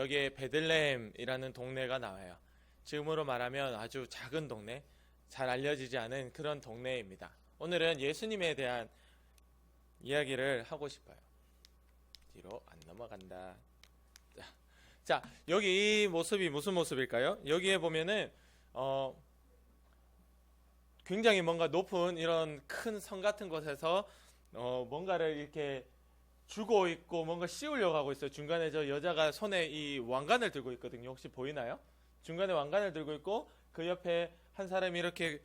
여기에 베들레헴이라는 동네가 나와요. 지금으로 말하면 아주 작은 동네, 잘 알려지지 않은 그런 동네입니다. 오늘은 예수님에 대한 이야기를 하고 싶어요. 뒤로 안 넘어간다. 자, 여기 이 모습이 무슨 모습일까요? 여기에 보면은 굉장히 뭔가 높은 이런 큰 성 같은 곳에서 뭔가를 이렇게 주고 있고 뭔가 씌우려고 하고 있어요. 중간에 저 여자가 손에 이 왕관을 들고 있거든요. 혹시 보이나요? 중간에 왕관을 들고 있고 그 옆에 한 사람이 이렇게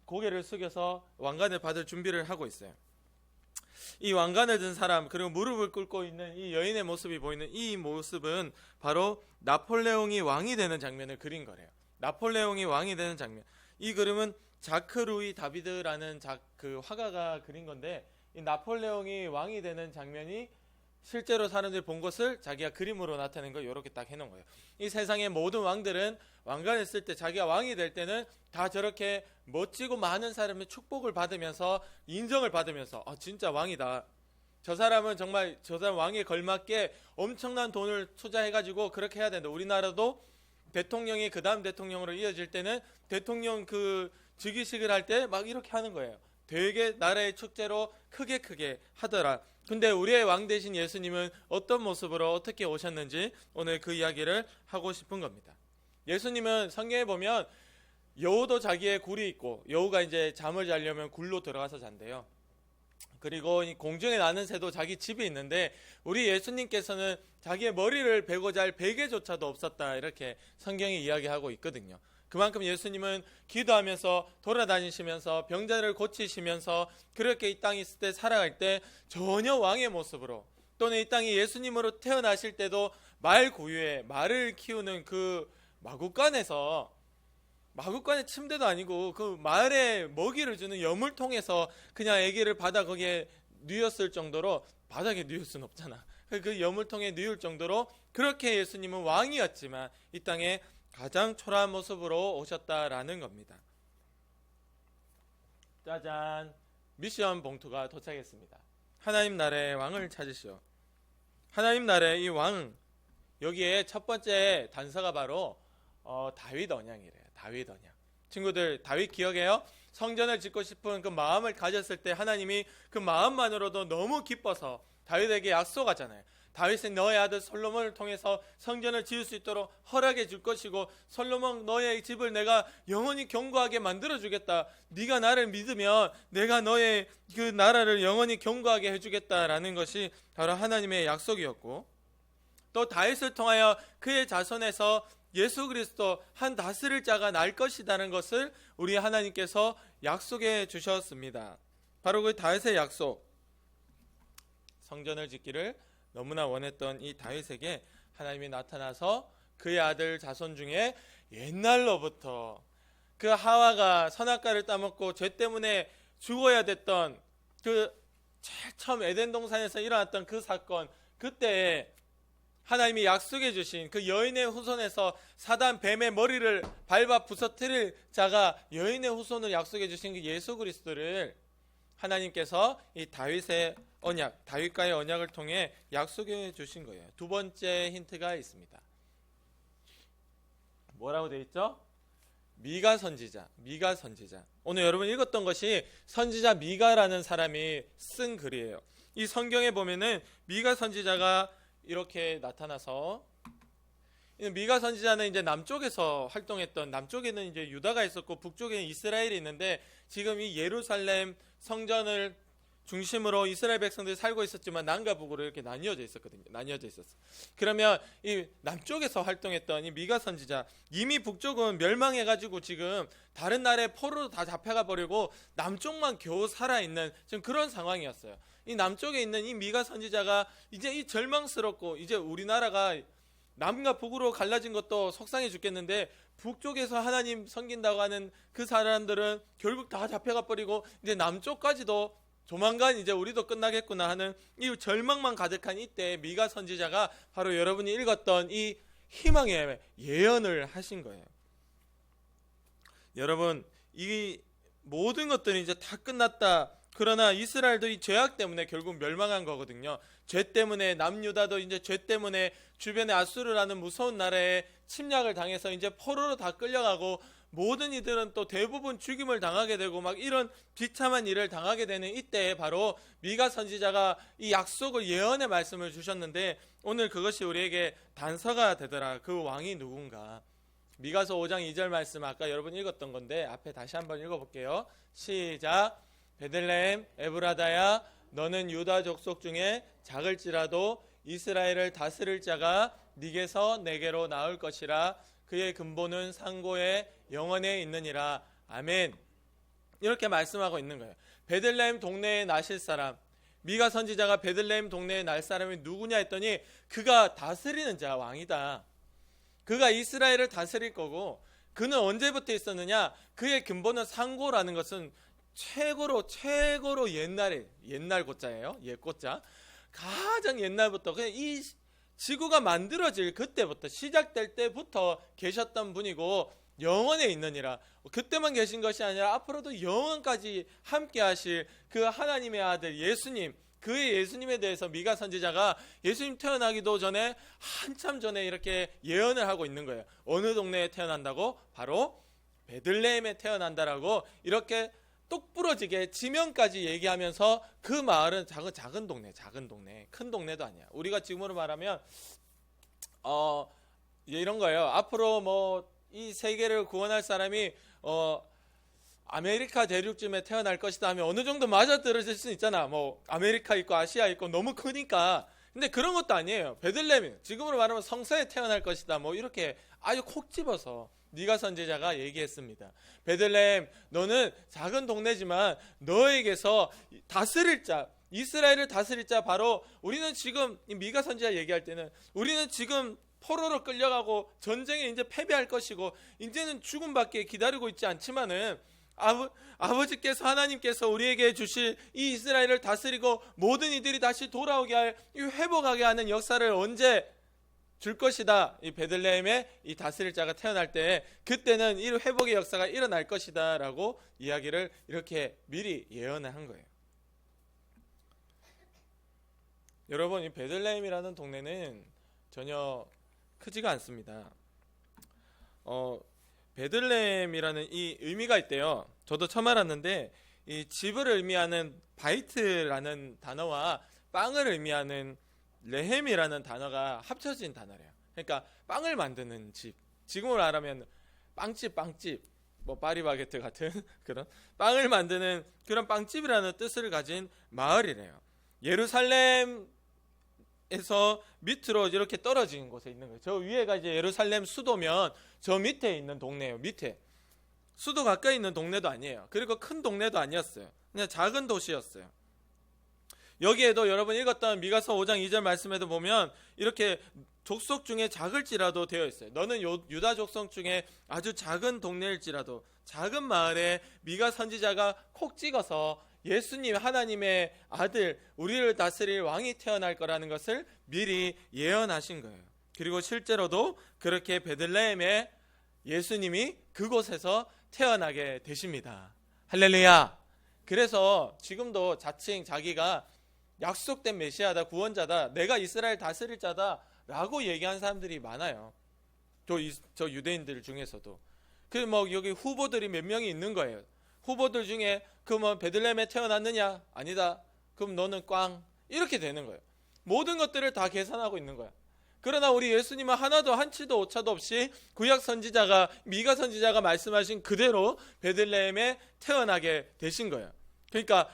고개를 숙여서 왕관을 받을 준비를 하고 있어요. 이 왕관을 든 사람, 그리고 무릎을 꿇고 있는 이 여인의 모습이 보이는 이 모습은 바로 나폴레옹이 왕이 되는 장면을 그린 거래요. 나폴레옹이 왕이 되는 장면. 이 그림은 자크 루이 다비드라는 그 화가가 그린 건데, 이 나폴레옹이 왕이 되는 장면이 실제로 사람들이 본 것을 자기가 그림으로 나타낸 거 이렇게 딱 해놓은 거예요. 이 세상의 모든 왕들은 왕관을 쓸 때 자기가 왕이 될 때는 다 저렇게 멋지고 많은 사람의 축복을 받으면서 인정을 받으면서 진짜 왕이다. 저 사람은 정말 저 사람 왕에 걸맞게 엄청난 돈을 투자해가지고 그렇게 해야 된다. 우리나라도 대통령이 그 다음 대통령으로 이어질 때는 대통령 그 즉위식을 할 때 막 이렇게 하는 거예요. 되게 나라의 축제로 크게 하더라. 근데 우리의 왕 대신 예수님은 어떤 모습으로 어떻게 오셨는지 오늘 그 이야기를 하고 싶은 겁니다. 예수님은 성경에 보면 여우도 자기의 굴이 있고, 여우가 이제 잠을 자려면 굴로 들어가서 잔대요. 그리고 이 공중에 나는 새도 자기 집이 있는데, 우리 예수님께서는 자기의 머리를 베고 잘 베개조차도 없었다, 이렇게 성경이 이야기하고 있거든요. 그만큼 예수님은 기도하면서 돌아다니시면서 병자를 고치시면서 그렇게 이 땅에 있을 때 살아갈 때 전혀 왕의 모습으로, 또는 이 땅에 예수님으로 태어나실 때도 말 구유에 말을 키우는 그 마구간에서, 마구간의 침대도 아니고 그 말에 먹이를 주는 여물통에서 그냥 아기를 받아 거기에 뉘었을 정도로, 바닥에 뉘을 수는 없잖아. 그 여물통에 뉘을 정도로 그렇게 예수님은 왕이었지만 이 땅에 가장 초라한 모습으로 오셨다라는 겁니다. 짜잔, 미션 봉투가 도착했습니다. 하나님 나라의 왕을 찾으시오. 하나님 나라의 이 왕, 여기에 첫 번째 단서가 바로 다윗 언양이래요. 다윗 언양. 친구들, 다윗 기억해요? 성전을 짓고 싶은 그 마음을 가졌을 때 하나님이 그 마음만으로도 너무 기뻐서 다윗에게 약속하잖아요. 다윗은 너의 아들 솔로몬을 통해서 성전을 지을 수 있도록 허락해 줄 것이고, 솔로몬 너의 집을 내가 영원히 견고하게 만들어 주겠다. 네가 나를 믿으면 내가 너의 그 나라를 영원히 견고하게 해주겠다라는 것이 바로 하나님의 약속이었고, 또 다윗을 통하여 그의 자손에서 예수 그리스도 한 다스릴 자가 날 것이라는 것을 우리 하나님께서 약속해 주셨습니다. 바로 그 다윗의 약속, 성전을 짓기를 너무나 원했던 이 다윗에게 하나님이 나타나서 그의 아들 자손 중에 옛날로부터 그 하와가 선악과를 따먹고 죄 때문에 죽어야 됐던 그 제일 처음 에덴 동산에서 일어났던 그 사건, 그때 하나님이 약속해 주신 그 여인의 후손에서 사단 뱀의 머리를 밟아 부서뜨릴 자가 여인의 후손을 약속해 주신 그 예수 그리스도를 하나님께서 이 다윗의 언약, 다윗과의 언약을 통해 약속해 주신 거예요. 두 번째 힌트가 있습니다. 뭐라고 되어 있죠? 미가 선지자, 미가 선지자. 오늘 여러분 읽었던 것이 선지자 미가라는 사람이 쓴 글이에요. 이 성경에 보면은 미가 선지자가 이렇게 나타나서, 미가 선지자는 이제 남쪽에서 활동했던, 남쪽에는 이제 유다가 있었고 북쪽에는 이스라엘이 있는데, 지금 이 예루살렘 성전을 중심으로 이스라엘 백성들이 살고 있었지만 남과 북으로 이렇게 나뉘어져 있었거든요. 나뉘어져 있었어. 그러면 이 남쪽에서 활동했던 이 미가 선지자, 이미 북쪽은 멸망해가지고 지금 다른 나라의 포로로 다 잡혀가 버리고 남쪽만 겨우 살아있는 지금 그런 상황이었어요. 이 남쪽에 있는 이 미가 선지자가 이제 이 절망스럽고, 이제 우리나라가 남과 북으로 갈라진 것도 속상해 죽겠는데, 북쪽에서 하나님 섬긴다고 하는 그 사람들은 결국 다 잡혀가 버리고 이제 남쪽까지도 조만간 이제 우리도 끝나겠구나 하는 이 절망만 가득한 이때 미가 선지자가 바로 여러분이 읽었던 이 희망의 예언을 하신 거예요. 여러분, 이 모든 것들이 이제 다 끝났다 그러나 이스라엘도 이 죄악 때문에 결국 멸망한 거거든요. 죄 때문에 남유다도 이제 죄 때문에 주변에 아수르라는 무서운 나라에 침략을 당해서 이제 포로로 다 끌려가고, 모든 이들은 또 대부분 죽임을 당하게 되고 막 이런 비참한 일을 당하게 되는 이때에 바로 미가 선지자가 이 약속을, 예언의 말씀을 주셨는데, 오늘 그것이 우리에게 단서가 되더라. 그 왕이 누군가. 미가서 5장 2절 말씀 아까 여러분 읽었던 건데 앞에 다시 한번 읽어볼게요. 시작. 베들레헴 에브라다야, 너는 유다 족속 중에 작을지라도 이스라엘을 다스릴 자가 네게서 내게로 나올 것이라. 그의 근본은 상고에 영원에 있느니라. 아멘. 이렇게 말씀하고 있는 거예요. 베들레헴 동네에 나실 사람, 미가 선지자가 베들레헴 동네에 날 사람이 누구냐 했더니 그가 다스리는 자, 왕이다. 그가 이스라엘을 다스릴 거고, 그는 언제부터 있었느냐? 그의 근본은 상고라는 것은 최고로 옛날 고자예요. 옛 고자. 가장 옛날부터 그냥 이 지구가 만들어질 그때부터, 시작될 때부터 계셨던 분이고 영원에 있느니라. 그때만 계신 것이 아니라 앞으로도 영원까지 함께 하실 그 하나님의 아들 예수님, 그의 예수님에 대해서 미가 선지자가 예수님 태어나기도 전에 한참 전에 이렇게 예언을 하고 있는 거예요. 어느 동네에 태어난다고? 바로 베들레헴에 태어난다라고 이렇게 똑부러지게 지명까지 얘기하면서, 그 마을은 작은 동네, 큰 동네도 아니야. 우리가 지금으로 말하면 이런 거예요. 앞으로 뭐 이 세계를 구원할 사람이 아메리카 대륙쯤에 태어날 것이다 하면 어느 정도 맞아떨어질 수 있잖아. 뭐 아메리카 있고 아시아 있고 너무 크니까. 근데 그런 것도 아니에요. 베들레헴, 지금으로 말하면 성서에 태어날 것이다. 뭐 이렇게 아주 콕 집어서 미가 선지자가 얘기했습니다. 베들레헴, 너는 작은 동네지만 너에게서 다스릴 자, 이스라엘을 다스릴 자, 바로 우리는 지금 미가 선지자 얘기할 때는 우리는 지금 포로로 끌려가고 전쟁에 이제 패배할 것이고 이제는 죽음밖에 기다리고 있지 않지만은 아버지께서, 하나님께서 우리에게 주실 이 이스라엘을 다스리고 모든 이들이 다시 돌아오게 할, 이 회복하게 하는 역사를 언제 줄 것이다. 이 베들레헴에 이 다스릴 자가 태어날 때 그때는 이 회복의 역사가 일어날 것이다 라고 이야기를 이렇게 미리 예언을 한 거예요. 여러분, 이 베들레헴이라는 동네는 전혀 크지가 않습니다. 베들레헴이라는 이 의미가 있대요. 저도 처음 알았는데, 이 집을 의미하는 바이트라는 단어와 빵을 의미하는 레헴이라는 단어가 합쳐진 단어래요. 그러니까 빵을 만드는 집, 지금으로 말하면 빵집, 뭐 파리바게트 같은 그런 빵을 만드는 그런 빵집이라는 뜻을 가진 마을이래요. 예루살렘에서 밑으로 이렇게 떨어진 곳에 있는 거예요. 저 위에가 이제 예루살렘 수도면 저 밑에 있는 동네예요. 밑에 수도 가까이 있는 동네도 아니에요. 그리고 큰 동네도 아니었어요. 그냥 작은 도시였어요. 여기에도 여러분 읽었던 미가서 5장 2절 말씀에도 보면 이렇게 족속 중에 작을지라도 되어 있어요. 너는 유다 족속 중에 아주 작은 동네일지라도, 작은 마을에 미가 선지자가 콕 찍어서 예수님, 하나님의 아들, 우리를 다스릴 왕이 태어날 거라는 것을 미리 예언하신 거예요. 그리고 실제로도 그렇게 베들레헴에 예수님이 그곳에서 태어나게 되십니다. 할렐루야. 그래서 지금도 자칭 자기가 약속된 메시아다, 구원자다, 내가 이스라엘 다스릴 자다 라고 얘기하는 사람들이 많아요. 저 유대인들 중에서도. 그 뭐 여기 후보들이 몇 명이 있는 거예요. 후보들 중에 그 뭐 베들레헴에 태어났느냐? 아니다. 그럼 너는 꽝. 이렇게 되는 거예요. 모든 것들을 다 계산하고 있는 거야. 그러나 우리 예수님은 하나도 한치도 오차도 없이 구약 선지자가, 미가 선지자가 말씀하신 그대로 베들레헴에 태어나게 되신 거예요. 그러니까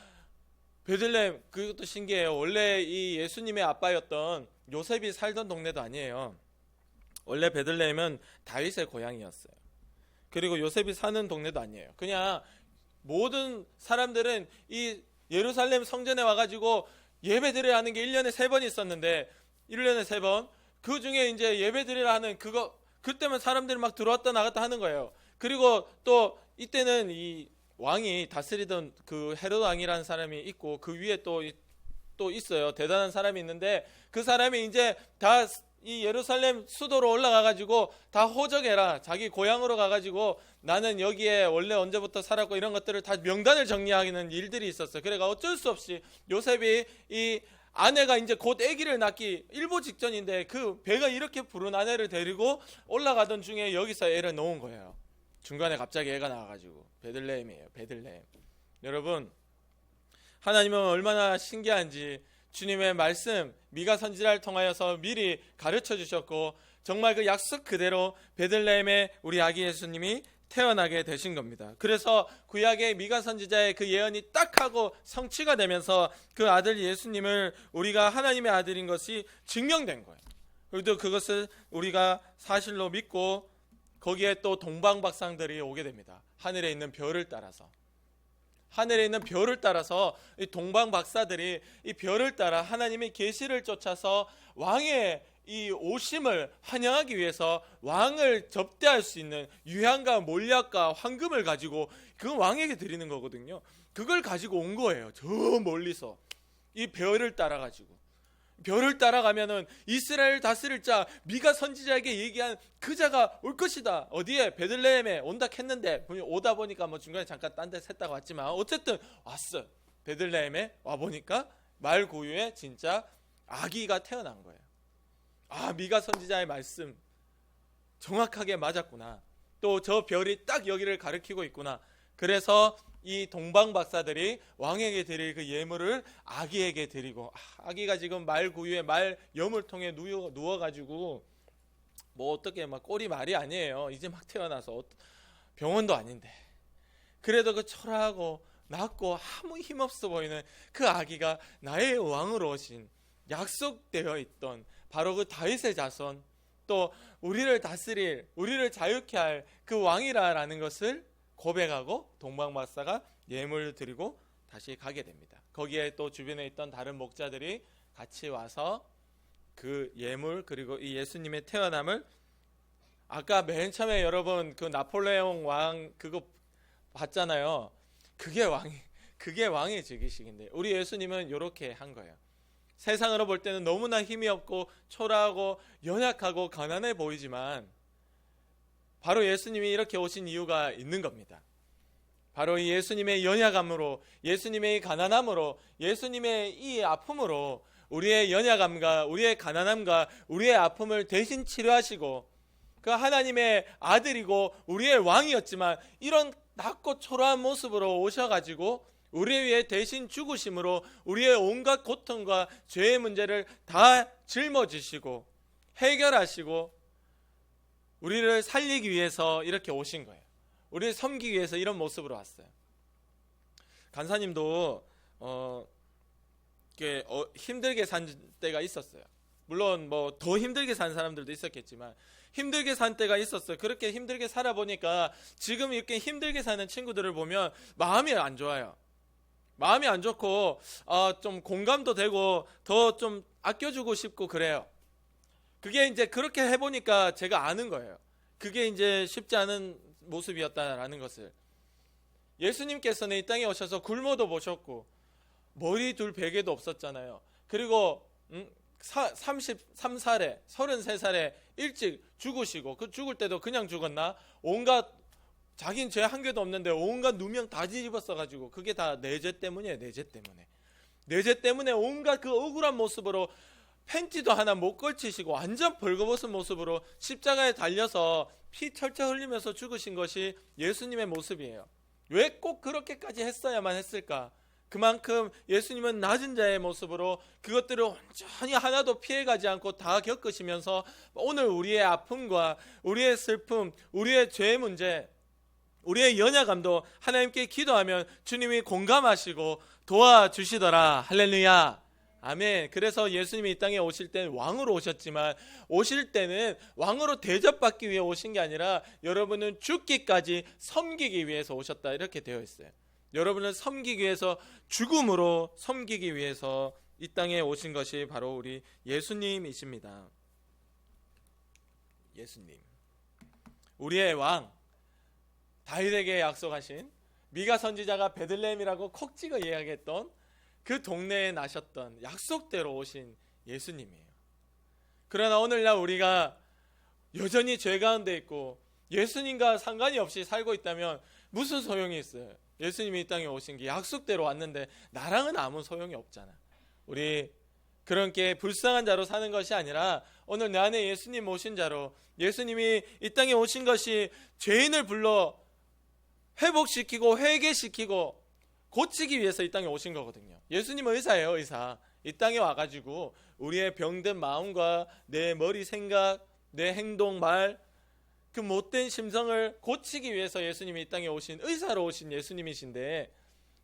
베들레헴, 그것도 신기해요. 원래 이 예수님의 아빠였던 요셉이 살던 동네도 아니에요. 원래 베들레헴은 다윗의 고향이었어요. 그리고 요셉이 사는 동네도 아니에요. 그냥 모든 사람들은 이 예루살렘 성전에 와가지고 예배 드려야 하는 게 1년에 3번 있었는데, 1년에 3번, 그 중에 이제 예배 드리라 하는 그때만 사람들이 막 들어왔다 나갔다 하는 거예요. 그리고 또 이때는 이 왕이 다스리던 그 헤롯 왕이라는 사람이 있고, 그 위에 또 있어요. 대단한 사람이 있는데, 그 사람이 이제 다 이 예루살렘 수도로 올라가가지고 다 호적해라. 자기 고향으로 가가지고 나는 여기에 원래 언제부터 살았고 이런 것들을 다 명단을 정리하는 일들이 있었어요. 그래가 어쩔 수 없이 요셉이 이 아내가 이제 곧 아기를 낳기 일보 직전인데 그 배가 이렇게 부른 아내를 데리고 올라가던 중에 여기서 애를 놓은 거예요. 중간에 갑자기 애가 나와가지고. 베들레헴이에요. 베들레헴. 여러분, 하나님은 얼마나 신기한지 주님의 말씀 미가 선지자를 통하여서 미리 가르쳐 주셨고 정말 그 약속 그대로 베들레헴에 우리 아기 예수님이 태어나게 되신 겁니다. 그래서 구약의 미가 선지자의 그 예언이 딱 하고 성취가 되면서 그 아들 예수님을 우리가 하나님의 아들인 것이 증명된 거예요. 그리고 그것을 우리가 사실로 믿고 거기에 또 동방박사들이 오게 됩니다. 하늘에 있는 별을 따라서. 하늘에 있는 별을 따라서 이 동방박사들이 이 별을 따라 하나님의 계시를 쫓아서 왕의 이 오심을 환영하기 위해서 왕을 접대할 수 있는 유향과 몰약과 황금을 가지고 그 왕에게 드리는 거거든요. 그걸 가지고 온 거예요. 저 멀리서 이 별을 따라가지고. 별을 따라가면은 이스라엘 다스릴 자 미가 선지자에게 얘기한 그 자가 올 것이다. 어디에? 베들레헴에 온다 했는데 오다 보니까 뭐 중간에 잠깐 딴 데 샜다가 왔지만 어쨌든 왔어. 베들레헴에 와 보니까 말 구유에 진짜 아기가 태어난 거예요. 아, 미가 선지자의 말씀 정확하게 맞았구나. 또 저 별이 딱 여기를 가리키고 있구나. 그래서 이 동방 박사들이 왕에게 드릴 그 예물을 아기에게 드리고, 아기가 지금 말 구유에 말 여물통에 누워가지고 뭐 어떻게 막 꼴이 말이 아니에요. 이제 막 태어나서 병원도 아닌데 그래도 그 초라하고 낮고 아무 힘없어 보이는 그 아기가 나의 왕으로 오신 약속되어 있던 바로 그 다윗의 자손, 또 우리를 다스릴, 우리를 자유케 할 그 왕이라는 것을 고백하고 동방박사가 예물을 드리고 다시 가게 됩니다. 거기에 또 주변에 있던 다른 목자들이 같이 와서 그 예물 그리고 이 예수님의 태어남을, 아까 맨 처음에 여러분 그 나폴레옹 왕 그거 봤잖아요. 그게 왕의 즉위식인데 우리 예수님은 이렇게 한 거예요. 세상으로 볼 때는 너무나 힘이 없고 초라하고 연약하고 가난해 보이지만 바로 예수님이 이렇게 오신 이유가 있는 겁니다. 바로 이 예수님의 연약함으로, 예수님의 가난함으로, 예수님의 이 아픔으로 우리의 연약함과 우리의 가난함과 우리의 아픔을 대신 치료하시고, 그 하나님의 아들이고 우리의 왕이었지만 이런 낮고 초라한 모습으로 오셔가지고 우리 위해 대신 죽으심으로 우리의 온갖 고통과 죄의 문제를 다 짊어지시고 해결하시고 우리를 살리기 위해서 이렇게 오신 거예요. 우리를 섬기기 위해서 이런 모습으로 왔어요. 간사님도 힘들게 산 때가 있었어요. 물론 뭐 더 힘들게 산 사람들도 있었겠지만 힘들게 산 때가 있었어요. 그렇게 힘들게 살아보니까 지금 이렇게 힘들게 사는 친구들을 보면 마음이 안 좋아요. 마음이 안 좋고 좀 공감도 되고 더 좀 아껴주고 싶고 그래요. 그게 이제 그렇게 해보니까 제가 아는 거예요. 그게 이제 쉽지 않은 모습이었다라는 것을. 예수님께서는 이 땅에 오셔서 굶어도 보셨고 머리 둘 베개도 없었잖아요. 그리고 33살에 33살에 일찍 죽으시고, 그 죽을 때도 그냥 죽었나? 온갖, 자긴 죄 한 개도 없는데 온갖 누명 다 뒤집었어가지고, 그게 다 내 죄 때문이에요. 내 죄 때문에. 내 죄 때문에 온갖 그 억울한 모습으로 팬티도 하나 못 걸치시고 완전 벌거벗은 모습으로 십자가에 달려서 피 철철 흘리면서 죽으신 것이 예수님의 모습이에요. 왜 꼭 그렇게까지 했어야만 했을까? 그만큼 예수님은 낮은 자의 모습으로 그것들을 온전히 하나도 피해가지 않고 다 겪으시면서 오늘 우리의 아픔과 우리의 슬픔, 우리의 죄의 문제, 우리의 연약함도 하나님께 기도하면 주님이 공감하시고 도와주시더라. 할렐루야. 아멘. 그래서 예수님이 이 땅에 오실 때는 왕으로 오셨지만 오실 때는 왕으로 대접받기 위해 오신 게 아니라 여러분은 죽기까지 섬기기 위해서 오셨다, 이렇게 되어 있어요. 여러분을 섬기기 위해서, 죽음으로 섬기기 위해서 이 땅에 오신 것이 바로 우리 예수님이십니다. 예수님, 우리의 왕, 다윗에게 약속하신, 미가 선지자가 베들레헴이라고 콕 찍어 이야기했던 그 동네에 나셨던 약속대로 오신 예수님이에요. 그러나 오늘날 우리가 여전히 죄 가운데 있고 예수님과 상관이 없이 살고 있다면 무슨 소용이 있어요? 예수님이 이 땅에 오신 게 약속대로 왔는데 나랑은 아무 소용이 없잖아. 우리 그렇게 불쌍한 자로 사는 것이 아니라 오늘 내 안에 예수님 오신 자로, 예수님이 이 땅에 오신 것이 죄인을 불러 회복시키고 회개시키고 고치기 위해서 이 땅에 오신 거거든요. 예수님은 의사예요, 의사. 이 땅에 와가지고 우리의 병든 마음과 내 머리 생각, 내 행동, 말, 그 못된 심성을 고치기 위해서 예수님이 이 땅에 오신, 의사로 오신 예수님이신데,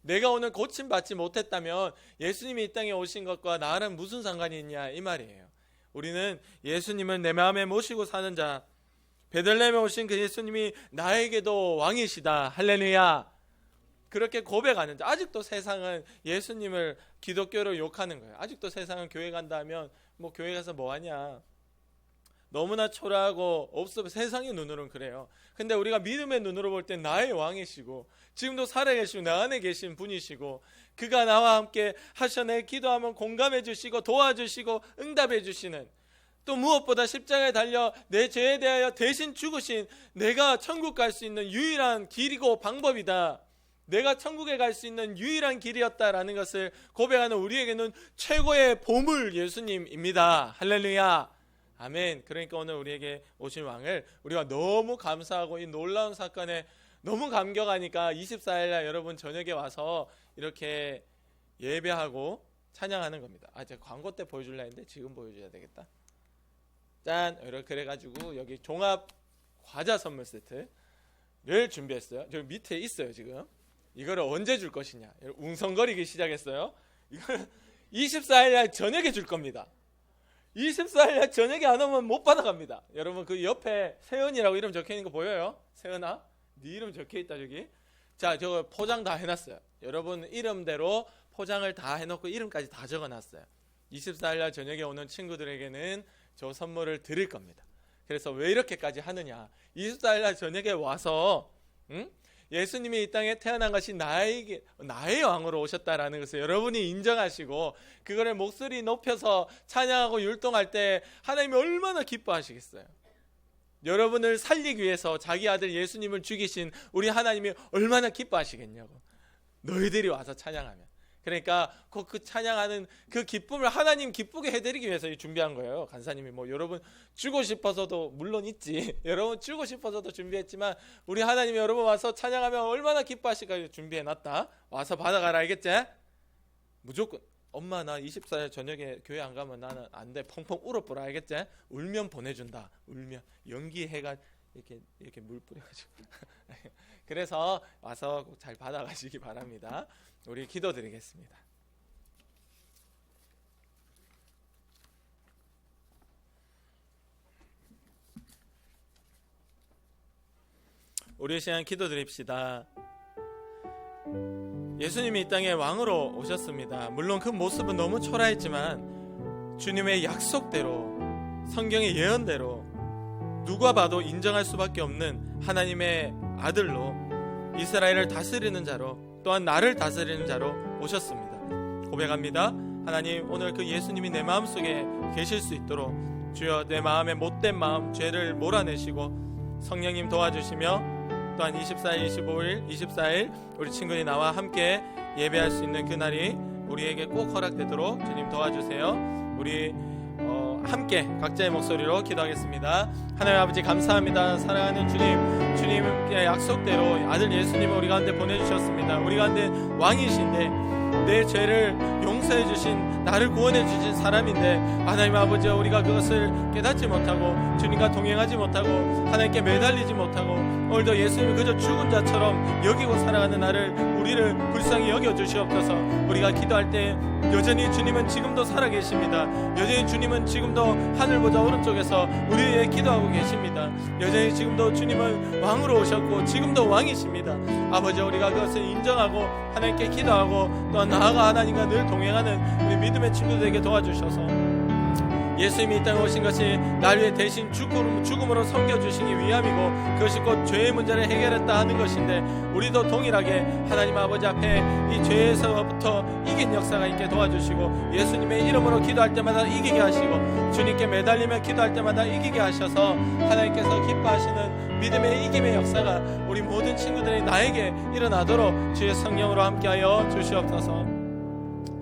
내가 오늘 고침받지 못했다면 예수님이 이 땅에 오신 것과 나랑 무슨 상관이 있냐, 이 말이에요. 우리는 예수님을 내 마음에 모시고 사는 자, 베들레헴에 오신 그 예수님이 나에게도 왕이시다, 할렐루야, 그렇게 고백하는 자. 아직도 세상은 예수님을 기독교로 욕하는 거예요. 아직도 세상은 교회 간다 하면 뭐 교회 가서 뭐 하냐, 너무나 초라하고 없어, 세상의 눈으로는 그래요. 근데 우리가 믿음의 눈으로 볼 때 나의 왕이시고 지금도 살아계시고 내 안에 계신 분이시고, 그가 나와 함께 하셔 내 기도하면 공감해 주시고 도와주시고 응답해 주시는, 또 무엇보다 십자가에 달려 내 죄에 대하여 대신 죽으신, 내가 천국 갈 수 있는 유일한 길이고 방법이다, 내가 천국에 갈 수 있는 유일한 길이었다라는 것을 고백하는 우리에게는 최고의 보물 예수님입니다. 할렐루야, 아멘. 그러니까 오늘 우리에게 오신 왕을 우리가 너무 감사하고 이 놀라운 사건에 너무 감격하니까 24일날 여러분 저녁에 와서 이렇게 예배하고 찬양하는 겁니다. 제가 광고 때 보여줄라 했는데 지금 보여줘야 되겠다. 짠, 이렇게 그래가지고 여기 종합 과자 선물 세트를 준비했어요. 저기 밑에 있어요. 지금 이거를 언제 줄 것이냐, 웅성거리기 시작했어요. 이걸 24일날 저녁에 줄 겁니다. 24일날 저녁에 안 오면 못 받아갑니다. 여러분 그 옆에 세은이라고 이름 적혀있는 거 보여요? 세은아, 네 이름 적혀있다 저기. 자, 저거 포장 다 해놨어요. 여러분 이름대로 포장을 다 해놓고 이름까지 다 적어놨어요. 24일날 저녁에 오는 친구들에게는 저 선물을 드릴 겁니다. 그래서 왜 이렇게까지 하느냐, 24일날 저녁에 와서 예수님이 이 땅에 태어난 것이 나의 왕으로 오셨다라는 것을 여러분이 인정하시고 그거를 목소리 높여서 찬양하고 율동할 때 하나님이 얼마나 기뻐하시겠어요. 여러분을 살리기 위해서 자기 아들 예수님을 죽이신 우리 하나님이 얼마나 기뻐하시겠냐고, 너희들이 와서 찬양하면. 그러니까 그 찬양하는 그 기쁨을 하나님 기쁘게 해드리기 위해서 준비한 거예요. 간사님이 뭐 여러분 주고 싶어서도 물론 있지, 여러분 주고 싶어서도 준비했지만 우리 하나님이 여러분 와서 찬양하면 얼마나 기뻐하실까 준비해놨다. 와서 받아가라, 알겠지? 무조건 엄마 나 24일 저녁에 교회 안 가면 나는 안 돼, 펑펑 울어보라, 알겠지? 울면 보내준다. 울면 연기해가 이렇게 물 뿌려가지고 그래서 와서 꼭 잘 받아가시기 바랍니다. 우리 기도드리겠습니다. 우리 시간 기도드립시다. 예수님이 이 땅에 왕으로 오셨습니다. 물론 그 모습은 너무 초라했지만 주님의 약속대로, 성경의 예언대로 누가 봐도 인정할 수밖에 없는 하나님의 아들로, 이스라엘을 다스리는 자로, 또한 나를 다스리는 자로 오셨습니다. 고백합니다. 하나님, 오늘 그 예수님이 내 마음속에 계실 수 있도록 주여 내 마음의 못된 마음, 죄를 몰아내시고 성령님 도와주시며, 또한 24일, 25일, 24일 우리 친구들이 나와 함께 예배할 수 있는 그날이 우리에게 꼭 허락되도록 주님 도와주세요. 우리 함께 각자의 목소리로 기도하겠습니다. 하나님 아버지 감사합니다. 사랑하는 주님, 주님의 약속대로 아들 예수님을 우리 가운데 보내주셨습니다. 우리 가운데 왕이신데, 내 죄를 용서해 주신, 나를 구원해 주신 사람인데 하나님 아버지, 우리가 그것을 깨닫지 못하고 주님과 동행하지 못하고 하나님께 매달리지 못하고 오늘도 예수님이 그저 죽은 자처럼 여기고 살아가는 나를, 우리를 불쌍히 여겨주시옵소서. 우리가 기도할 때 여전히 주님은 지금도 살아계십니다. 여전히 주님은 지금도 하늘 보좌 오른쪽에서 우리를 위해 기도하고 계십니다. 여전히 지금도 주님은 왕으로 오셨고 지금도 왕이십니다. 아버지, 우리가 그것을 인정하고 하나님께 기도하고 또한 나아가 하나님과 늘 동행하는 우리 믿음의 친구들에게 도와주셔서 예수님이 이 땅에 오신 것이 날 위해 대신 죽음으로 섬겨주시기 위함이고 그것이 곧 죄의 문제를 해결했다 하는 것인데, 우리도 동일하게 하나님 아버지 앞에 이 죄에서부터 이긴 역사가 있게 도와주시고 예수님의 이름으로 기도할 때마다 이기게 하시고 주님께 매달리며 기도할 때마다 이기게 하셔서 하나님께서 기뻐하시는 믿음의 이김의 역사가 우리 모든 친구들이 나에게 일어나도록 주의 성령으로 함께하여 주시옵소서.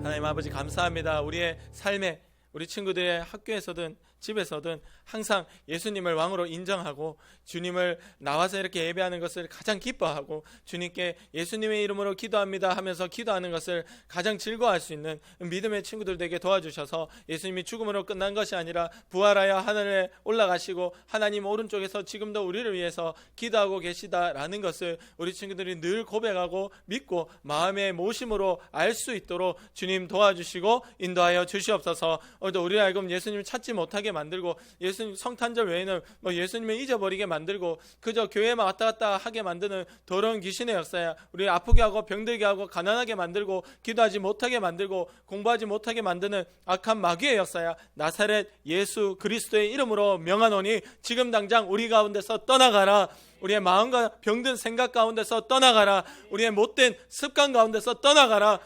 하나님 아버지 감사합니다. 우리의 삶에 우리 친구들의 학교에서든 집에서든 항상 예수님을 왕으로 인정하고 주님을 나와서 이렇게 예배하는 것을 가장 기뻐하고 주님께 예수님의 이름으로 기도합니다 하면서 기도하는 것을 가장 즐거워할 수 있는 믿음의 친구들 되게 도와주셔서 예수님이 죽음으로 끝난 것이 아니라 부활하여 하늘에 올라가시고 하나님 오른쪽에서 지금도 우리를 위해서 기도하고 계시다라는 것을 우리 친구들이 늘 고백하고 믿고 마음의 모심으로 알 수 있도록 주님 도와주시고 인도하여 주시옵소서. 오늘도 우리를 알고 예수님을 찾지 못하게 만들고 예수님 성탄절 외에는 예수님을 잊어버리게 만들고 그저 교회만 왔다 갔다 하게 만드는 더러운 귀신의 역사야. 우리 아프게 하고 병들게 하고 가난하게 만들고 기도하지 못하게 만들고 공부하지 못하게 만드는 악한 마귀의 역사야. 나사렛 예수 그리스도의 이름으로 명하노니 지금 당장 우리 가운데서 떠나가라. 우리의 마음과 병든 생각 가운데서 떠나가라. 우리의 못된 습관 가운데서 떠나가라.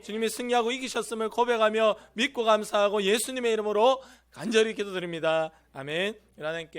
주님이 승리하고 이기셨음을 고백하며 믿고 감사하고 예수님의 이름으로 간절히 기도드립니다. 아멘. 하나님께